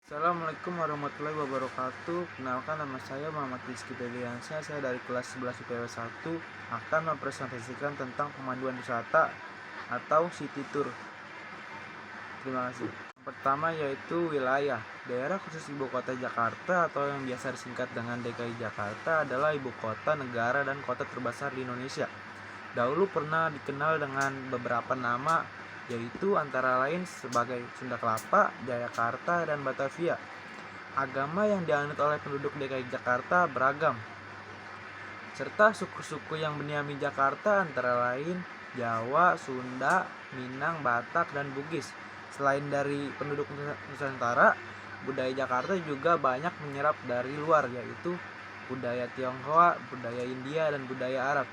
Assalamualaikum warahmatullahi wabarakatuh. Kenalkan, nama saya Muhammad Rizky Febriansyah. Saya dari kelas 11 IPW 1 akan mempresentasikan tentang pemanduan wisata atau city tour. Terima kasih. Yang pertama yaitu wilayah. Daerah khusus ibu kota Jakarta atau yang biasa disingkat dengan DKI Jakarta adalah ibu kota negara dan kota terbesar di Indonesia. Dahulu pernah dikenal dengan beberapa nama, yaitu antara lain sebagai Sunda Kelapa, Jayakarta, dan Batavia. Agama yang dianut oleh penduduk DKI Jakarta beragam, serta suku-suku yang mendiami Jakarta antara lain Jawa, Sunda, Minang, Batak, dan Bugis. Selain dari penduduk Nusantara, budaya Jakarta juga banyak menyerap dari luar, yaitu budaya Tionghoa, budaya India, dan budaya Arab.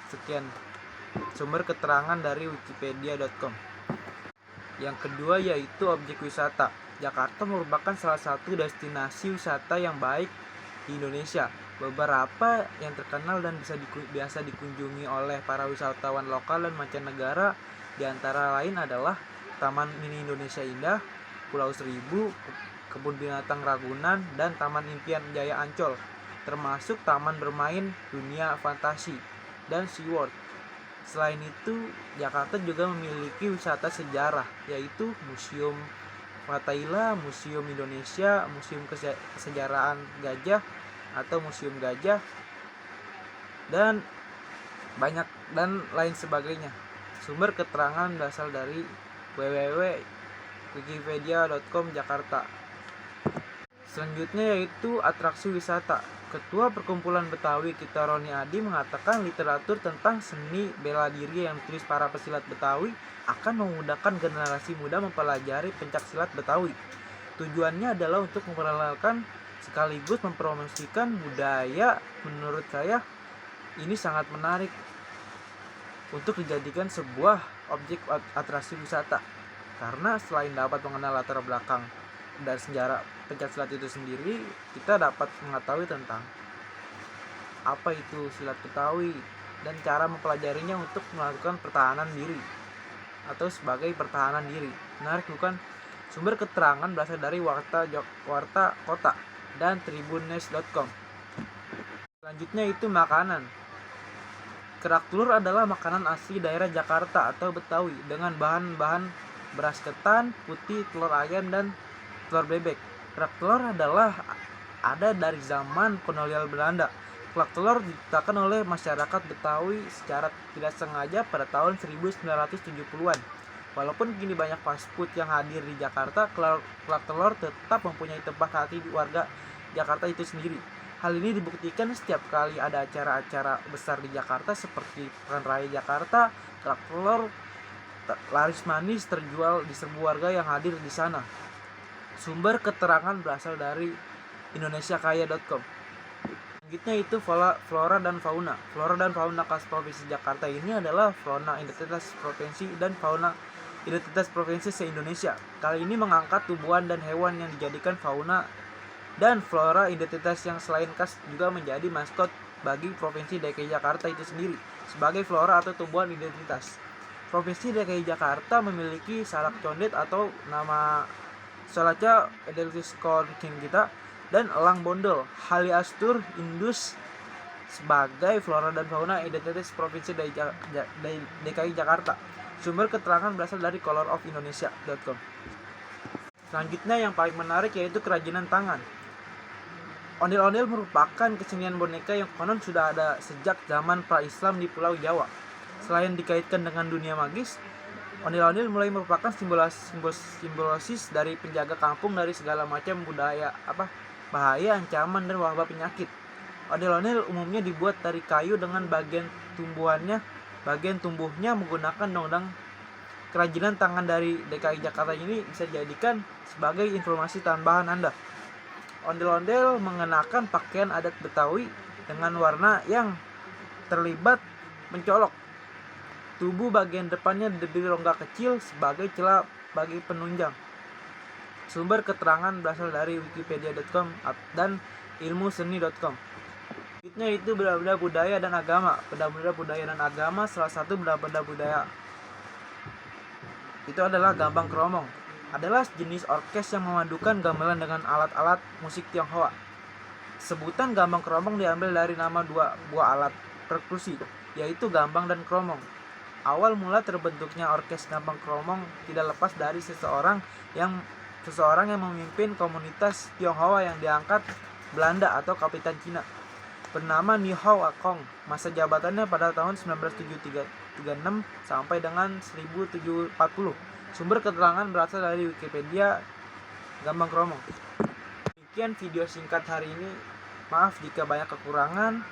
Sekian sumber keterangan dari wikipedia.com. Yang kedua yaitu objek wisata. Jakarta merupakan salah satu destinasi wisata yang baik di Indonesia. Beberapa yang terkenal dan biasa dikunjungi oleh para wisatawan lokal dan mancanegara di antara lain adalah Taman Mini Indonesia Indah, Pulau Seribu, Kebun Binatang Ragunan, dan Taman Impian Jaya Ancol, termasuk taman bermain dunia fantasi dan SeaWorld. Selain itu, Jakarta juga memiliki wisata sejarah, yaitu Museum Fathaila, Museum Indonesia, Museum Kesejarahan Gajah atau Museum Gajah, dan lain sebagainya. Sumber keterangan berasal dari www.wikipedia.com Jakarta. Selanjutnya yaitu atraksi wisata. Ketua Perkumpulan Betawi Kita Roni Adi mengatakan literatur tentang seni bela diri yang ditulis para pesilat Betawi akan memudahkan generasi muda mempelajari pencaksilat Betawi. Tujuannya adalah untuk memperkenalkan sekaligus mempromosikan budaya. Menurut saya ini sangat menarik untuk dijadikan sebuah objek atraksi wisata, karena selain dapat mengenal latar belakang dari sejarah pencaksilat itu sendiri, kita dapat mengetahui tentang apa itu silat Betawi dan cara mempelajarinya untuk melakukan pertahanan diri atau sebagai pertahanan diri. Menarik bukan? Sumber keterangan berasal dari Warta Kota dan tribunnews.com. Selanjutnya itu makanan. Kerak telur adalah makanan asli daerah Jakarta atau Betawi dengan bahan-bahan beras ketan putih, telur ayam, dan telur bebek. Kerak telur ada dari zaman kolonial Belanda. Kerak telur diciptakan oleh masyarakat Betawi secara tidak sengaja pada tahun 1970-an. Walaupun kini banyak fast food yang hadir di Jakarta, kerak telur tetap mempunyai tempat hati di warga Jakarta itu sendiri. Hal ini dibuktikan setiap kali ada acara-acara besar di Jakarta seperti Pekan Raya Jakarta. Kerak telur laris manis terjual di serbu warga yang hadir di sana. Sumber keterangan berasal dari indonesiakaya.com. Selanjutnya itu flora dan fauna. Flora dan fauna khas Provinsi Jakarta ini adalah fauna identitas provinsi dan fauna identitas provinsi se-Indonesia. Kali ini mengangkat tumbuhan dan hewan yang dijadikan fauna dan flora identitas yang selain khas juga menjadi maskot bagi Provinsi DKI Jakarta itu sendiri sebagai flora atau tumbuhan identitas. Provinsi DKI Jakarta memiliki salak condet atau nama Salacea Edelweiss kita dan elang bondol Haliastur indus sebagai flora dan fauna identitas Provinsi DKI Jakarta. Sumber keterangan berasal dari colorofindonesia.com. Selanjutnya yang paling menarik yaitu kerajinan tangan. Ondel-ondel merupakan kesenian boneka yang konon sudah ada sejak zaman pra-Islam di Pulau Jawa. Selain dikaitkan dengan dunia magis, ondel-ondel mulai merupakan simbiosis dari penjaga kampung dari segala macam bahaya, ancaman, dan wabah penyakit. Ondel-ondel umumnya dibuat dari kayu dengan bagian tumbuhnya menggunakan dongdang. Kerajinan tangan dari DKI Jakarta ini bisa dijadikan sebagai informasi tambahan Anda. Ondel-ondel mengenakan pakaian adat Betawi dengan warna yang terlibat mencolok. Tubuh bagian depannya diberi rongga kecil sebagai celah bagi penunjang. Sumber keterangan berasal dari wikipedia.com dan ilmuseni.com. Selanjutnya itu benda-benda budaya dan agama. Benda-benda budaya dan agama, salah satu benda-benda budaya itu adalah Gambang Kromong. adalah jenis orkes yang memadukan gamelan dengan alat-alat musik Tionghoa. Sebutan gambang kromong diambil dari nama dua buah alat perkusi, yaitu gambang dan kromong. Awal mula terbentuknya orkes gambang kromong tidak lepas dari seseorang yang memimpin komunitas Tionghoa yang diangkat Belanda atau Kapitan Cina bernama Ni Hao Akong. Masa jabatannya pada tahun 1936 sampai dengan 1740. Sumber keterangan berasal dari Wikipedia Gambang Kromong. Demikian video singkat hari ini. Maaf jika banyak kekurangan.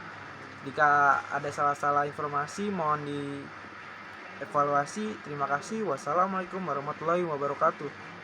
Jika ada salah-salah informasi mohon dievaluasi. Terima kasih. Wassalamualaikum warahmatullahi wabarakatuh.